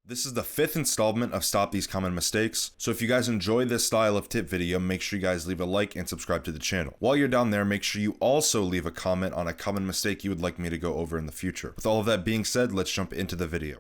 This is the 5th installment of Stop These Common Mistakes, so if you guys enjoy this style of tip video, make sure you guys leave a like and subscribe to the channel. While you're down there, make sure you also leave a comment on a common mistake you would like me to go over in the future. With all of that being said, let's jump into the video.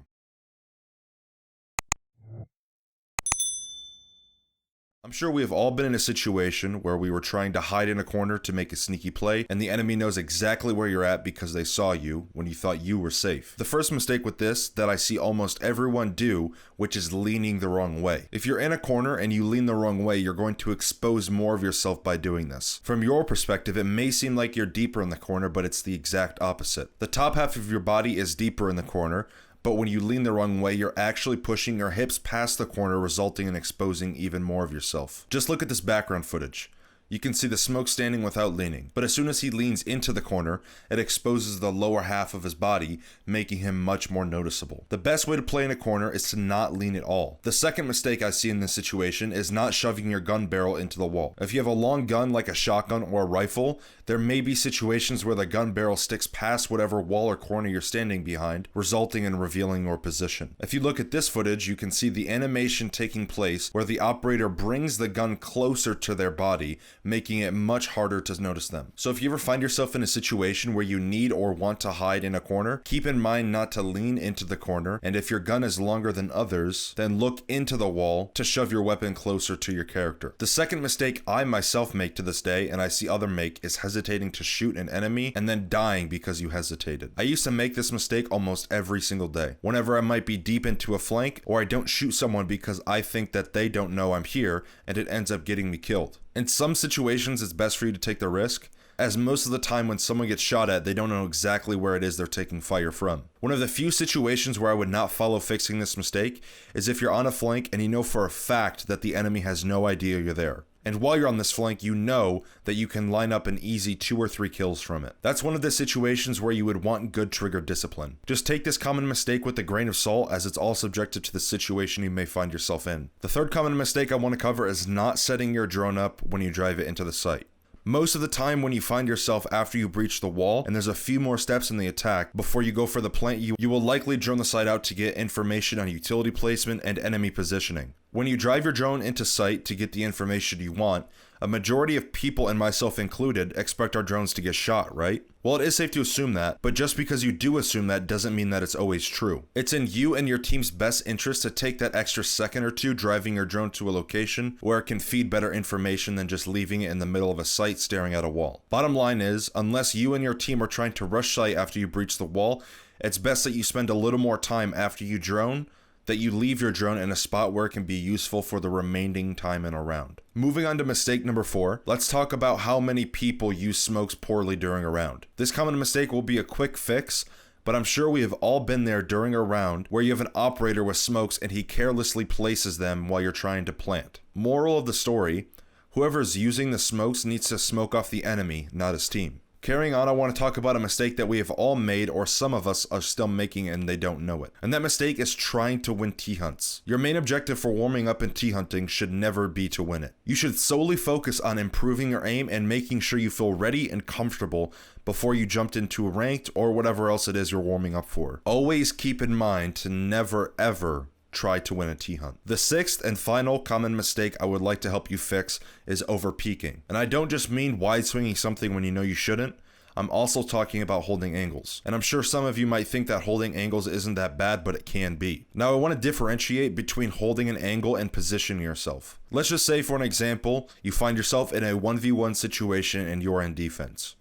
I'm sure we have all been in a situation where we were trying to hide in a corner to make a sneaky play, and the enemy knows exactly where you're at because they saw you when you thought you were safe. The first mistake with this that I see almost everyone do, which is leaning the wrong way. If you're in a corner and you lean the wrong way, you're going to expose more of yourself by doing this. From your perspective, it may seem like you're deeper in the corner, but it's the exact opposite. The top half of your body is deeper in the corner, but when you lean the wrong way, you're actually pushing your hips past the corner, resulting in exposing even more of yourself. Just look at this background footage. You can see the smoke standing without leaning, but as soon as he leans into the corner, it exposes the lower half of his body, making him much more noticeable. The best way to play in a corner is to not lean at all. The second mistake I see in this situation is not shoving your gun barrel into the wall. If you have a long gun like a shotgun or a rifle, there may be situations where the gun barrel sticks past whatever wall or corner you're standing behind, resulting in revealing your position. If you look at this footage, you can see the animation taking place where the operator brings the gun closer to their body, making it much harder to notice them. So if you ever find yourself in a situation where you need or want to hide in a corner, keep in mind not to lean into the corner, and if your gun is longer than others, then look into the wall to shove your weapon closer to your character. The second mistake I myself make to this day, and I see others make, is hesitating to shoot an enemy and then dying because you hesitated. I used to make this mistake almost every single day. Whenever I might be deep into a flank, or I don't shoot someone because I think that they don't know I'm here, and it ends up getting me killed. In some situations, it's best for you to take the risk, as most of the time when someone gets shot at, they don't know exactly where it is they're taking fire from. One of the few situations where I would not follow fixing this mistake is if you're on a flank and you know for a fact that the enemy has no idea you're there. And while you're on this flank, you know that you can line up an easy 2 or 3 kills from it. That's one of the situations where you would want good trigger discipline. Just take this common mistake with a grain of salt, as it's all subjective to the situation you may find yourself in. The third common mistake I want to cover is not setting your drone up when you drive it into the site. Most of the time when you find yourself after you breach the wall and there's a few more steps in the attack before you go for the plant, you will likely drone the site out to get information on utility placement and enemy positioning. When you drive your drone into sight to get the information you want, a majority of people, and myself included, expect our drones to get shot, right? Well, it is safe to assume that, but just because you do assume that doesn't mean that it's always true. It's in you and your team's best interest to take that extra second or two driving your drone to a location where it can feed better information than just leaving it in the middle of a site staring at a wall. Bottom line is, unless you and your team are trying to rush site after you breach the wall, it's best that you spend a little more time after you drone, that you leave your drone in a spot where it can be useful for the remaining time in a round. Moving on to mistake number 4, let's talk about how many people use smokes poorly during a round. This common mistake will be a quick fix, but I'm sure we have all been there during a round where you have an operator with smokes and he carelessly places them while you're trying to plant. Moral of the story, whoever is using the smokes needs to smoke off the enemy, not his team. Carrying on, I want to talk about a mistake that we have all made, or some of us are still making and they don't know it. And that mistake is trying to win T-hunts. Your main objective for warming up in T-hunting should never be to win it. You should solely focus on improving your aim and making sure you feel ready and comfortable before you jumped into a ranked or whatever else it is you're warming up for. Always keep in mind to never ever try to win a T-hunt. The 6th and final common mistake I would like to help you fix is over-peaking. And I don't just mean wide swinging something when you know you shouldn't. I'm also talking about holding angles. And I'm sure some of you might think that holding angles isn't that bad, but it can be. Now I want to differentiate between holding an angle and positioning yourself. Let's just say, for an example, you find yourself in a 1v1 situation and you're in defense.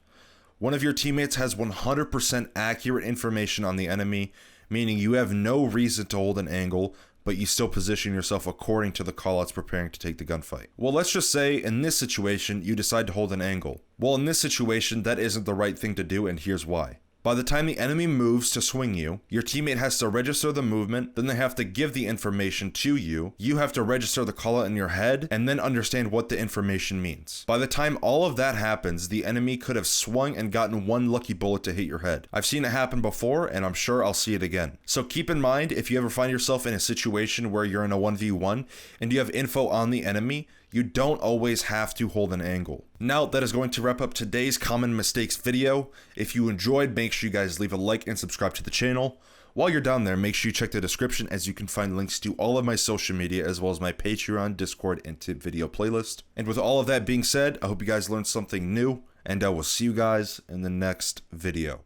One of your teammates has 100% accurate information on the enemy, meaning you have no reason to hold an angle, but you still position yourself according to the callouts preparing to take the gunfight. Well, let's just say in this situation, you decide to hold an angle. Well, in this situation, that isn't the right thing to do, and here's why. By the time the enemy moves to swing you, your teammate has to register the movement, then they have to give the information to you, you have to register the callout in your head, and then understand what the information means. By the time all of that happens, the enemy could have swung and gotten one lucky bullet to hit your head. I've seen it happen before, and I'm sure I'll see it again. So keep in mind, if you ever find yourself in a situation where you're in a 1v1, and you have info on the enemy, you don't always have to hold an angle. Now, that is going to wrap up today's common mistakes video. If you enjoyed, make sure you guys leave a like and subscribe to the channel. While you're down there, make sure you check the description as you can find links to all of my social media as well as my Patreon, Discord, and tip video playlist. And with all of that being said, I hope you guys learned something new, and I will see you guys in the next video.